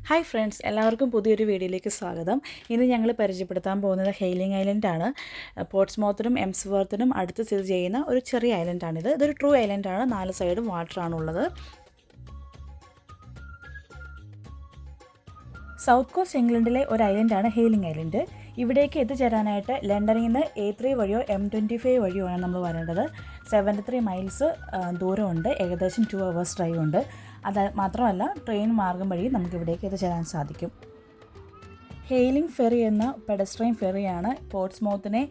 Hi friends, എല്ലാവർക്കും പുതിയൊരു വീഡിയോയിലേക്ക് സ്വാഗതം. ഇന്ന് ഞങ്ങൾ പരിചയപ്പെടുത്താൻ പോകുന്നത് ഹെയിലിംഗ് ഐലൻഡാണ്. പോർട്സ്മൗത്തിനും എംസ്വർത്തിനും അടുത്ത് സ്ഥിതി ചെയ്യുന്ന ഒരു ചെറിയ ഐലൻഡാണിത്. ഇതൊരു ട്രൂ ഐലൻഡാണ്. 4 സൈഡും വാട്ടറാണുള്ളത്. സൗത്ത് കോസ്റ്റ് ഇംഗ്ലണ്ടിലെ ഒരു ഐലൻഡാണ് ഹെയിലിംഗ് ഐലൻഡ്. ഇവിടേക്ക് എത്തിച്ചേരാനായിട്ട് ലണ്ടനിൽ നിന്ന് A3 വഴിയോ M25 വഴിയോ ആണ് നമ്മൾ വരേണ്ടത്. 73 മൈൽസ് ദൂരമുണ്ട്. ഏകദേശം 2 hours ഡ്രൈവ് ഉണ്ട്. അത് മാത്രമല്ല, ട്രെയിൻ മാർഗം വഴി നമുക്ക് ഇവിടേക്ക് എത്തിച്ചേരാൻ സാധിക്കും. ഹെയിലിംഗ് ഫെറി എന്ന പെഡസ്ട്രെയിൻ ഫെറിയാണ് പോർട്സ്മൗത്തിനെ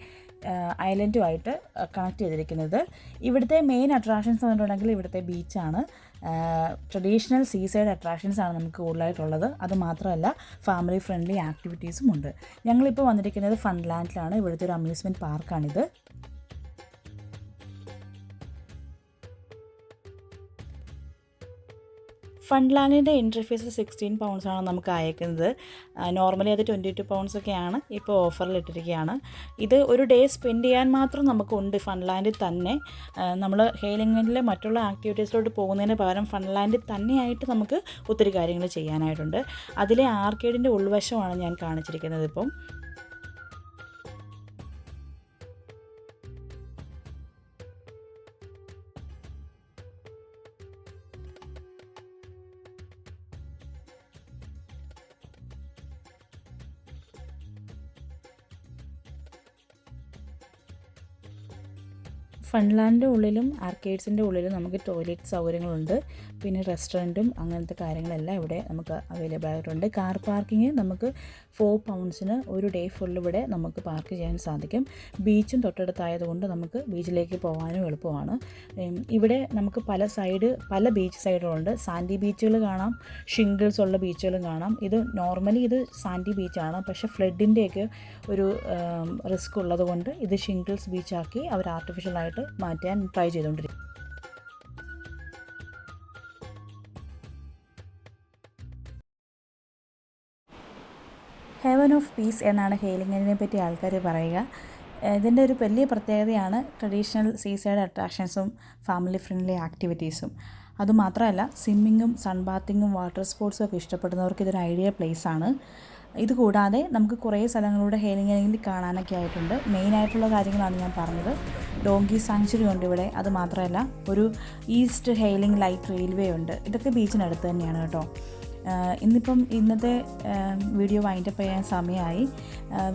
ഐലൻഡുമായിട്ട് കണക്ട് ചെയ്തിരിക്കുന്നത്. ഇവിടുത്തെ മെയിൻ അട്രാക്ഷൻസ് പറഞ്ഞിട്ടുണ്ടെങ്കിൽ ഇവിടുത്തെ ബീച്ചാണ്. ട്രഡീഷണൽ സീസൈഡ് അട്രാക്ഷൻസാണ് നമുക്ക് കൂടുതലായിട്ടുള്ളത്. അതുമാത്രമല്ല, ഫാമിലി ഫ്രണ്ട്ലി ആക്ടിവിറ്റീസും ഉണ്ട്. ഞങ്ങളിപ്പോൾ വന്നിരിക്കുന്നത് ഫൺലാൻഡിലാണ്. ഇവിടുത്തെ ഒരു അമ്യൂസ്മെൻറ്റ് പാർക്കാണിത്. ഫൺലാൻഡിൻ്റെ എൻട്രി ഫീസ് 16 പൗണ്ട്സാണ് നമുക്ക് അയക്കുന്നത്. നോർമലി അത് 22 പൗണ്ട്സൊക്കെയാണ്. ഇപ്പോൾ ഓഫറിൽ ഇട്ടിരിക്കുകയാണ്. ഇത് ഒരു ഡേ സ്പെൻഡ് ചെയ്യാൻ മാത്രം നമുക്കുണ്ട് ഫൺലാൻഡിൽ തന്നെ. നമ്മൾ ഹെയിലിംഗിലെ മറ്റുള്ള ആക്ടിവിറ്റീസിലോട്ട് പോകുന്നതിന് പകരം ഫൺലാൻഡിൽ തന്നെയായിട്ട് നമുക്ക് ഒത്തിരി കാര്യങ്ങൾ ചെയ്യാനായിട്ടുണ്ട്. അതിലെ ആർക്കേഡിൻ്റെ ഉൾവശമാണ് ഞാൻ കാണിച്ചിരിക്കുന്നത് ഇപ്പം. ഫൺലാൻഡിൻ്റെ ഉള്ളിലും ആർക്കേഡ്സിൻ്റെ ഉള്ളിലും നമുക്ക് ടോയ്ലറ്റ് സൗകര്യങ്ങളുണ്ട്. പിന്നെ റെസ്റ്റോറൻറ്റും അങ്ങനത്തെ കാര്യങ്ങളെല്ലാം ഇവിടെ നമുക്ക് അവൈലബിൾ ആയിട്ടുണ്ട്. കാർ പാർക്കിങ് നമുക്ക് 4 പൗണ്ട്സിന് ഒരു ഡേ ഫുൾ ഇവിടെ നമുക്ക് പാർക്ക് ചെയ്യാൻ സാധിക്കും. ബീച്ചും തൊട്ടടുത്തായതുകൊണ്ട് നമുക്ക് ബീച്ചിലേക്ക് പോകാനും എളുപ്പമാണ്. ഇവിടെ നമുക്ക് പല ബീച്ച് സൈഡുകളുണ്ട്. സാൻഡി ബീച്ചുകൾ കാണാം, ഷിംഗിൾസ് ഉള്ള ബീച്ചുകളും കാണാം. നോർമലി ഇത് സാൻഡി ബീച്ചാണ്. പക്ഷേ ഫ്ലഡിൻ്റെയൊക്കെ ഒരു റിസ്ക് ഉള്ളതുകൊണ്ട് ഇത് ഷിംഗിൾസ് ബീച്ചാക്കി അവർ ആർട്ടിഫിഷ്യലായിട്ട് മാറ്റാൻ ട്രൈ ചെയ്തുകൊണ്ടിരിക്കും. ഹെവൻ ഓഫ് പീസ് എന്നാണ് ഹെയിലിംഗിനെ പറ്റി ആൾക്കാർ പറയുക. ഇതിൻ്റെ ഒരു വലിയ പ്രത്യേകതയാണ് ട്രഡീഷണൽ സീസൈഡ് അട്രാക്ഷൻസും ഫാമിലി ഫ്രണ്ട്ലി ആക്ടിവിറ്റീസും. അതുമാത്രമല്ല, സ്വിമ്മിങ്ങും സൺബാത്തിങ്ങും വാട്ടർ സ്പോർട്സും ഒക്കെ ഇഷ്ടപ്പെടുന്നവർക്ക് ഇതൊരു ഐഡിയൽ പ്ലേസാണ്. ഇതുകൂടാതെ നമുക്ക് കുറേ സ്ഥലങ്ങളിലൂടെ ഹെയിലിംഗ് ഐലൻഡിൽ കാണാനൊക്കെ ആയിട്ടുണ്ട്. മെയിനായിട്ടുള്ള കാര്യങ്ങളാണ് ഞാൻ പറഞ്ഞത്. ഡോങ്കി സാങ്ച്വറി ഉണ്ട് ഇവിടെ. അതുമാത്രമല്ല, ഒരു ഈസ്റ്റ് ഹെയിലിംഗ് ലൈറ്റ് റെയിൽവേ ഉണ്ട്. ഇതൊക്കെ ബീച്ചിനടുത്ത് തന്നെയാണ് കേട്ടോ. ഇന്നത്തെ വീഡിയോ വൈൻഡപ്പ് ചെയ്യാൻ സമയമായി.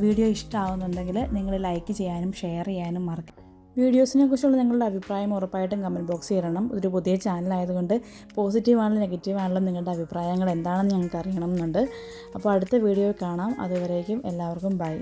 വീഡിയോ ഇഷ്ടമാവുന്നുണ്ടെങ്കിൽ നിങ്ങൾ ലൈക്ക് ചെയ്യാനും ഷെയർ ചെയ്യാനും മറക്കും. വീഡിയോസിനെ കുറിച്ചുള്ള നിങ്ങളുടെ അഭിപ്രായം ഉറപ്പായിട്ടും കമൻറ്റ് ബോക്സിൽ ഇടണം. ഇതൊരു പുതിയ ചാനലായതുകൊണ്ട് പോസിറ്റീവാണെങ്കിലും നെഗറ്റീവാണെങ്കിലും നിങ്ങളുടെ അഭിപ്രായങ്ങൾ എന്താണെന്ന് ഞങ്ങൾക്ക് അറിയണം എന്നുണ്ട്. അപ്പോൾ അടുത്ത വീഡിയോ കാണാം. അതുവരേക്കും എല്ലാവർക്കും ബൈ.